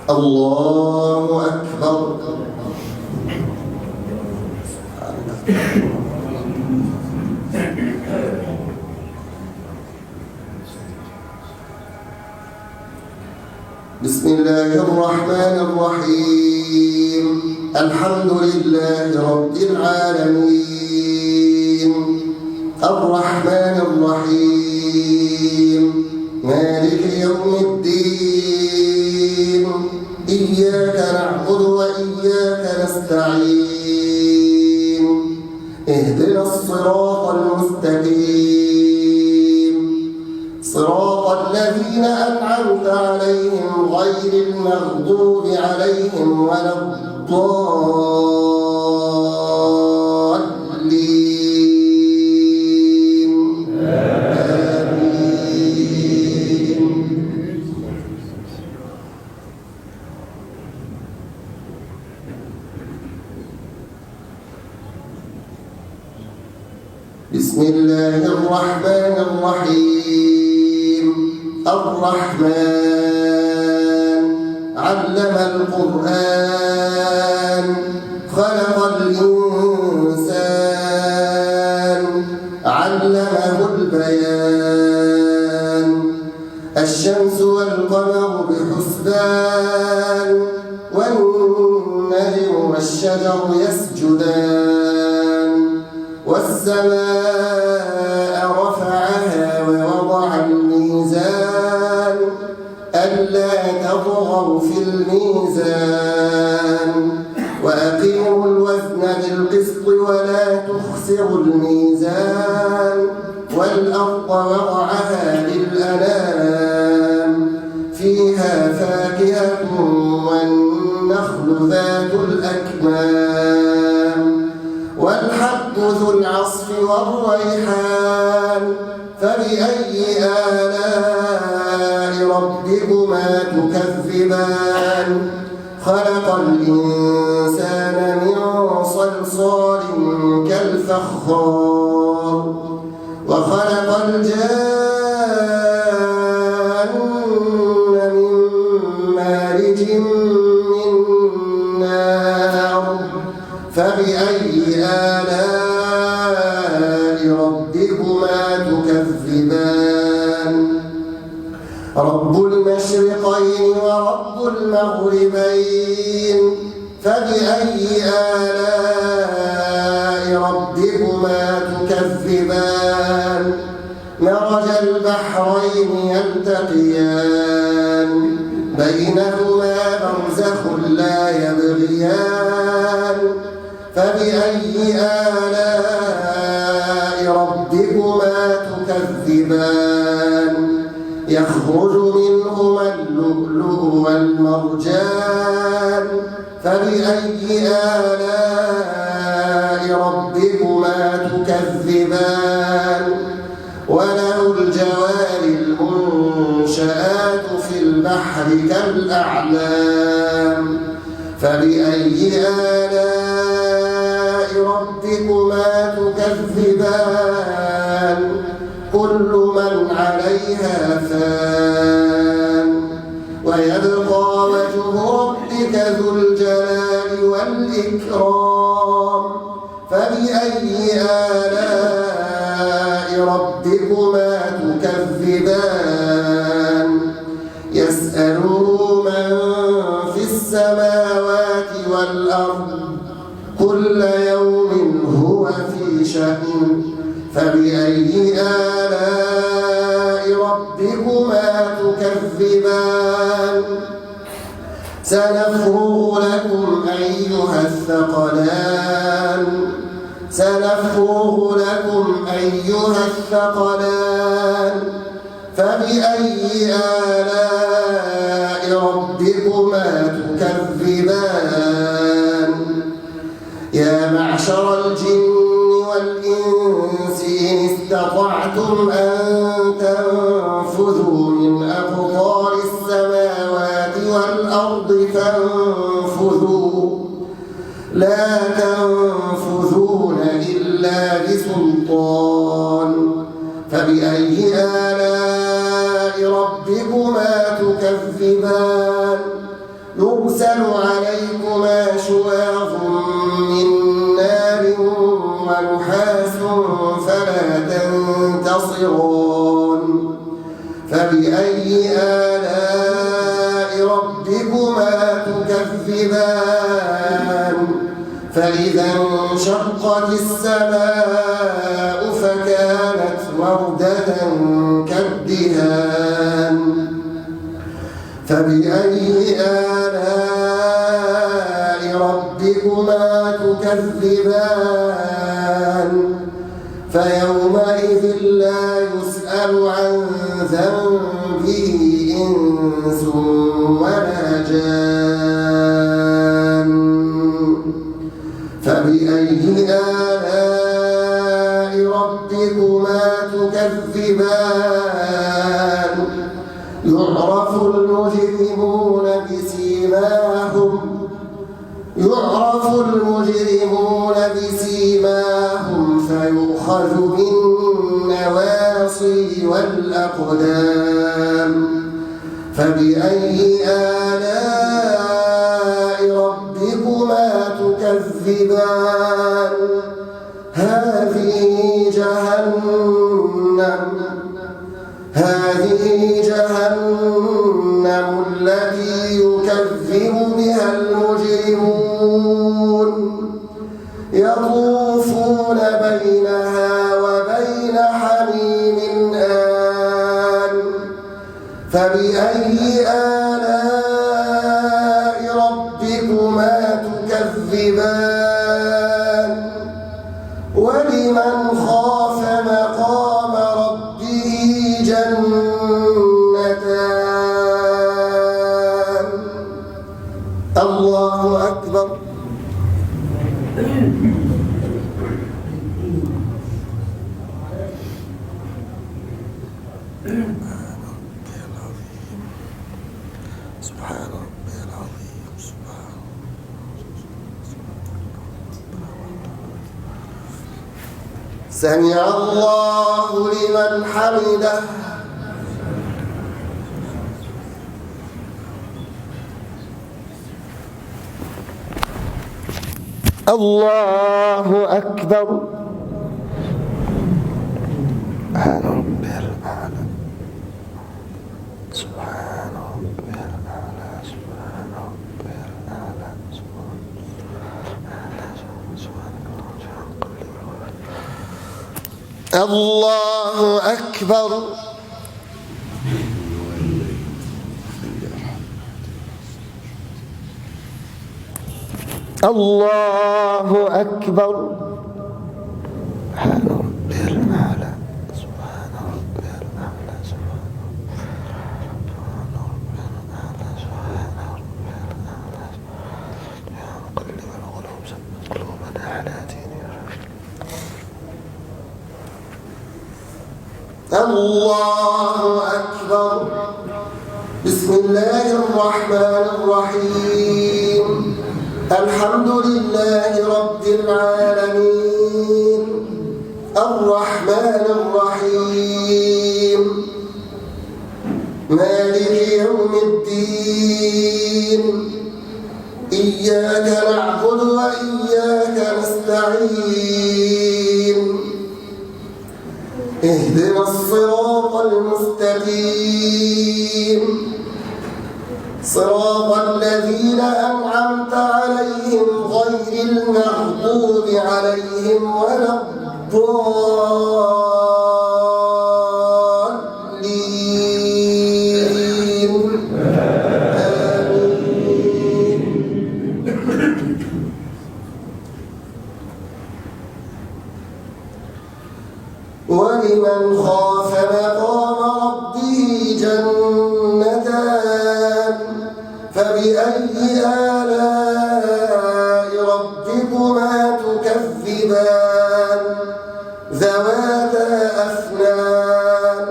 الله أكبر. بسم الله الرحمن الرحيم. الحمد لله رب العالمين الرحمن الرحيم مالك يوم الدين إياك نعبد وإياك نستعين اهدنا الصراط المستقيم صراط الذين أنعمت عليهم غير المغضوب عليهم ولا الضالين آمين. بسم الله الرحمن الرحيم الرحمن علم القرآن خلق الإنسان علمه البيان الشمس والقمر بحسبان والنجم والشجر يسجدان والسماء رفعها ووضع الميزان ألا تطغوا في الميزان وأقيموا الوزن بالقسط ولا تخسروا الميزان والأرض وضعها للأنام فيها فاكهة والنخل ذات الأكمام والحب ذو العصف والريحان فبأي آلاء ربكما تكذبان خلق الإنسان من صلصال كالفخار وخلق الجان من مارج من نار فبأي آلاء ربكما تكذبان رب المشرقين ورب المغربين فبأي آلاء ربكما تكذبان مرج البحرين يلتقيان بينهما برزخ لا يبغيان فبأي آلاء ربكما تكذبان يخرج منهما اللؤلؤ والمرجان فبأي آلاء ربكما تكذبان وله الجوار المنشآت في البحر كالأعلام فبأي آلاء ربكما تكذبان كل من عليها فان ويبقى وجه ربك ذو الجلال والإكرام فبأي آلاء ربكما تكذبان يسأله من في السماوات والأرض كل يوم هو في شأن فبأي آلاء ربكما تكذبان سنفرغ لكم أيها الثقلان فبأي آلاء ربكما تكذبان يا معشر الجن والإنس إن استطعتم أن تنفذوا من أقطار السماوات والأرض فانفذوا لا تنفذون إلا بسلطان فبأي آلاء ربكما تكذبان يرسل عليكما شواظ من نار ونحاس فلا تنتصران فبأي آلاء ربكما تكذبان فإذا انشقت السماء فكانت وردة كالدهان فبأي آلاء ربكما تكذبان فيومئذ لا يسأل عن ذنبه إنس ولا جان فبأي آلاء ربكما تكذبان يعرف المجرمون بسيماهم فيؤخذ بالنواصي والأقدام فبأي آلاء ربكما تكذبان هذه جهنم التي يكذب بها المجرمون يطوفون بينها وبين حميم آن فبأي آلاء ربكما تكذبان ولمن خاف مقام ربه جنتان الله أكبر سبحان ربي العظيم سمع الله لمن حمده الله أكبر سبحان ربي الأعلى سبحان ربي الأعلى سبحان ربي الأعلى الله أكبر الله أكبر سبحان ربي الأعلى سبحان ربي الأعلى سبحان ربي الأعلى سبحان ربي الأعلى يا مقلب القلوب ثبت قلوبنا على دينك الله أكبر بسم الله الرحمن الرحيم الحمد لله رب العالمين الرحمن الرحيم مالك يوم الدين إياك نعبد وإياك نستعين اهدنا الصراط المستقيم صراط الذين أنعمت عليهم غير المغضوب عليهم ولا الضالين آمين ولمن خاف مقام ربه جنتان فبأي آلاء ربكما تكذبان ذواتا أفنان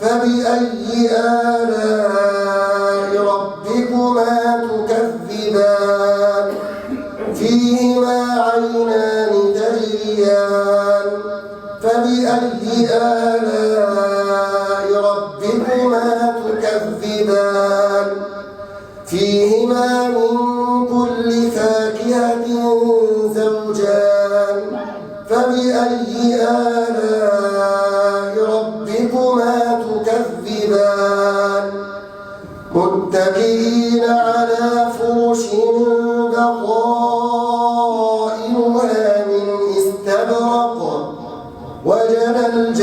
فبأي آلاء ربكما تكذبان فيهما عينان تجريان فبأي آلاء ربكما تكذبان فيهما من كل فاكهة زوجان فبأي آلاء ربكما تكذبان متكئين على فرش بطائنها من استبرق وجنى الجنتين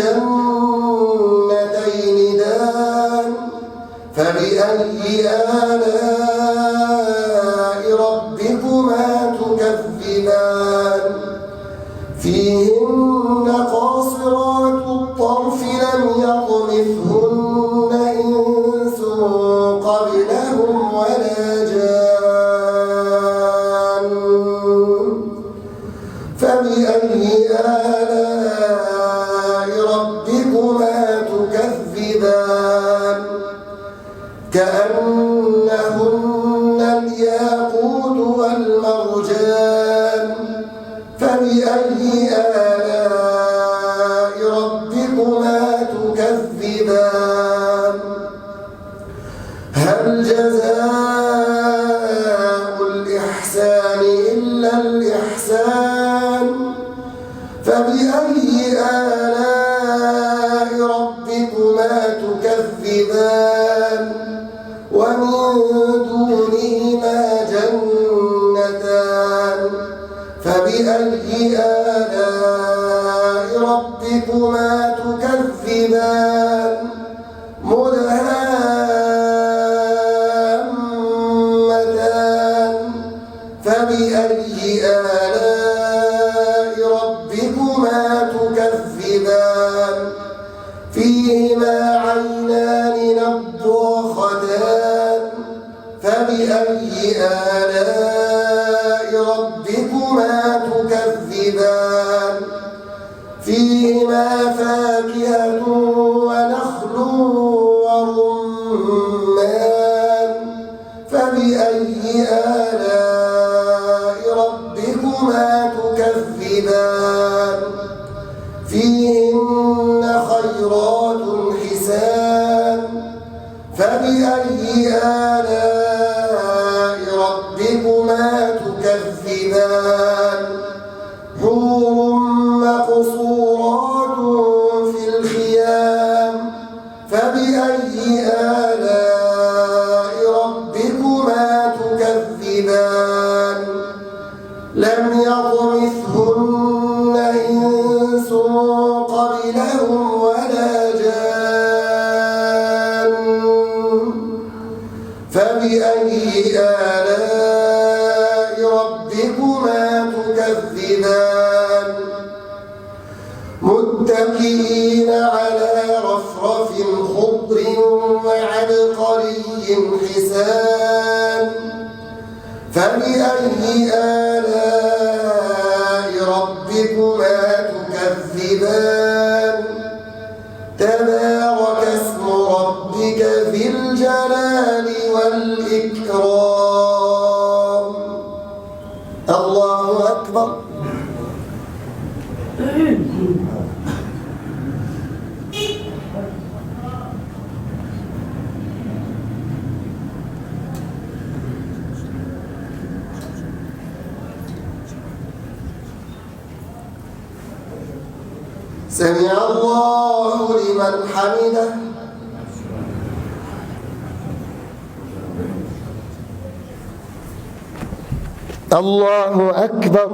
دان فبأي آلاء ربكما تكذبان فيهن قاصرات الطرف لم يطمثهن إنس قبلهم ولا جان فبأي آلاء ربكما تكذبان كأنهن الياقوت والمرجان فبأي آلاء ربكما تكذبان هل جزاء الإحسان إلا الإحسان فبأي آلاء ربكما تكذبان ومن دونهما جنتان فبأي آلاء ربكما تكذبان مدهامتان فبأي آلاء ربكما تكذبان فيهما عينان نضاختان فبأي آلاء ربكما تكذبان فيهما فاكهة ونخل ورمان فبأي آلاء ربكما تكذبان فيهن خيرات حسان فبأي آلاء ربكما تكذبان حور مقصورات في الخيام فبأي آلاء ربكما تكذبان لم يطمثهن إنس قبلهم ولا جان فبأي آلاء ربكما تكذبان متكئين على رفرف خضر وعبقري حسان فبأي آلاء ربكما تكذبان تبارك اسم ربك ذي الجلال والإكرام الله أكبر سمع الله لمن حمده الله أكبر